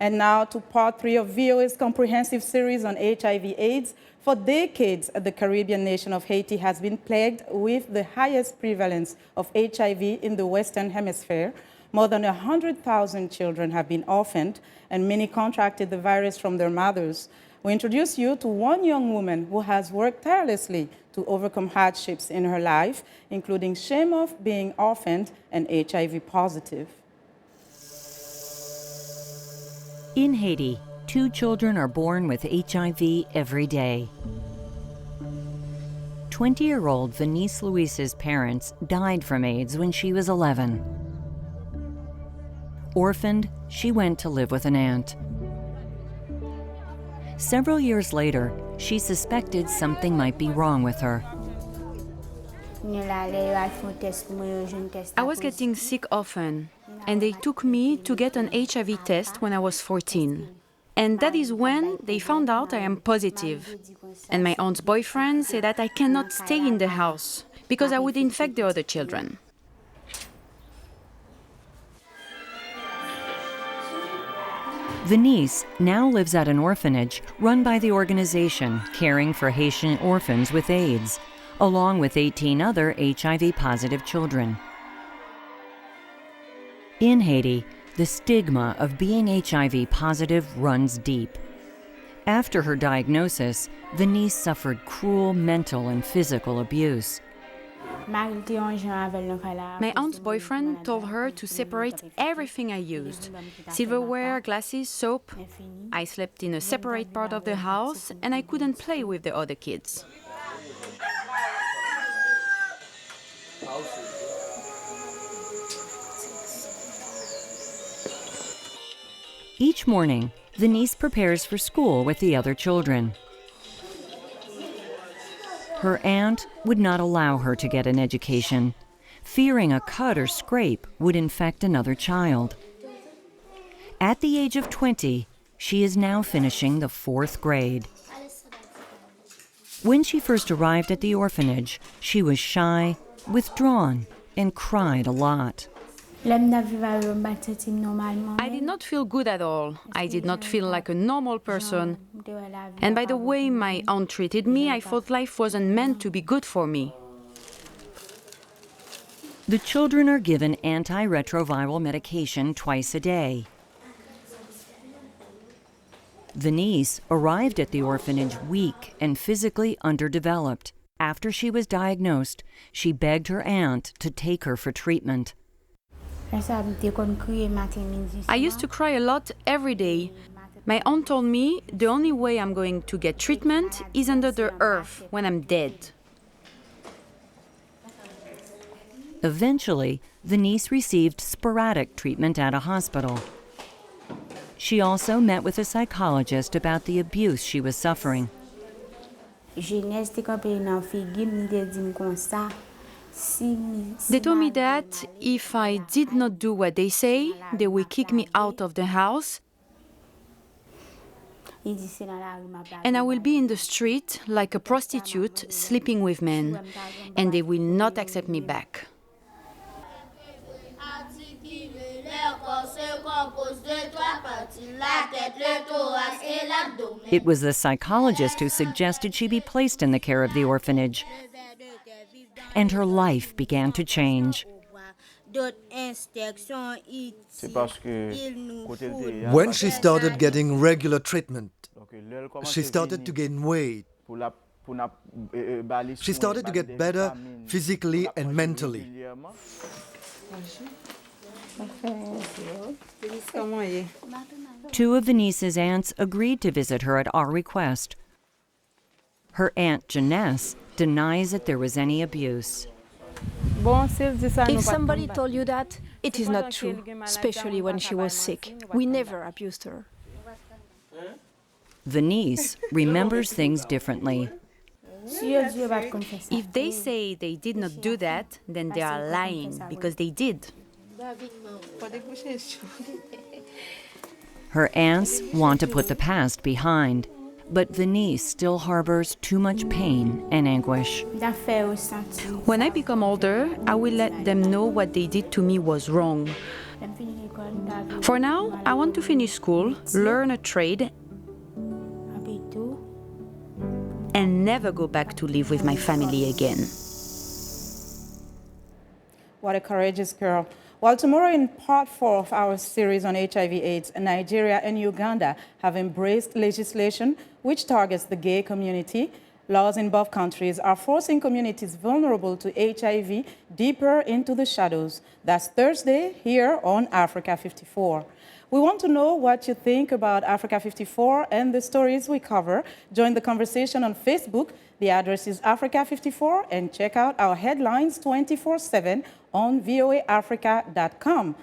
And now to part 3 of VOA's comprehensive series on HIV/AIDS. For decades, the Caribbean nation of Haiti has been plagued with the highest prevalence of HIV in the Western Hemisphere. More than 100,000 children have been orphaned, and many contracted the virus from their mothers. We introduce you to one young woman who has worked tirelessly to overcome hardships in her life, including shame of being orphaned and HIV positive. In Haiti, 2 children are born with HIV every day. 20-year-old Venice Luis's parents died from AIDS when she was 11. Orphaned, she went to live with an aunt. Several years later, she suspected something might be wrong with her. I was getting sick often, and they took me to get an HIV test when I was 14. And that is when they found out I am positive. And my aunt's boyfriend said that I cannot stay in the house because I would infect the other children. Venice now lives at an orphanage run by the organization caring for Haitian orphans with AIDS, along with 18 other HIV-positive children. In Haiti, the stigma of being HIV positive runs deep. After her diagnosis, Venice suffered cruel mental and physical abuse. My aunt's boyfriend told her to separate everything I used: silverware, glasses, soap. I slept in a separate part of the house, and I couldn't play with the other kids. Each morning, Venice prepares for school with the other children. Her aunt would not allow her to get an education, fearing a cut or scrape would infect another child. At the age of 20, she is now finishing the 4th grade. When she first arrived at the orphanage, she was shy, withdrawn, and cried a lot. I did not feel good at all. I did not feel like a normal person. And by the way my aunt treated me, I thought life wasn't meant to be good for me. The children are given antiretroviral medication twice a day. Venice arrived at the orphanage weak and physically underdeveloped. After she was diagnosed, she begged her aunt to take her for treatment. I used to cry a lot every day. My aunt told me the only way I'm going to get treatment is under the earth when I'm dead. Eventually, Venice received sporadic treatment at a hospital. She also met with a psychologist about the abuse she was suffering. They told me that if I did not do what they say, they will kick me out of the house, and I will be in the street like a prostitute sleeping with men, and they will not accept me back. It was the psychologist who suggested she be placed in the care of the orphanage, and her life began to change. When she started getting regular treatment, she started to gain weight. She started to get better physically and mentally. Two of Venice's aunts agreed to visit her at our request. Her aunt Janesse denies that there was any abuse. If somebody told you that, it is not true, especially when she was sick. We never abused her. Venice remembers things differently. If they say they did not do that, then they are lying, because they did. Her aunts want to put the past behind, but Venice still harbors too much pain and anguish. When I become older, I will let them know what they did to me was wrong. For now, I want to finish school, learn a trade, and never go back to live with my family again. What a courageous girl. Well, tomorrow in part 4 of our series on HIV/AIDS, Nigeria and Uganda have embraced legislation which targets the gay community. Laws in both countries are forcing communities vulnerable to HIV deeper into the shadows. That's Thursday here on Africa 54. We want to know what you think about Africa 54 and the stories we cover. Join the conversation on Facebook. The address is Africa 54, and check out our headlines 24/7 on voaafrica.com.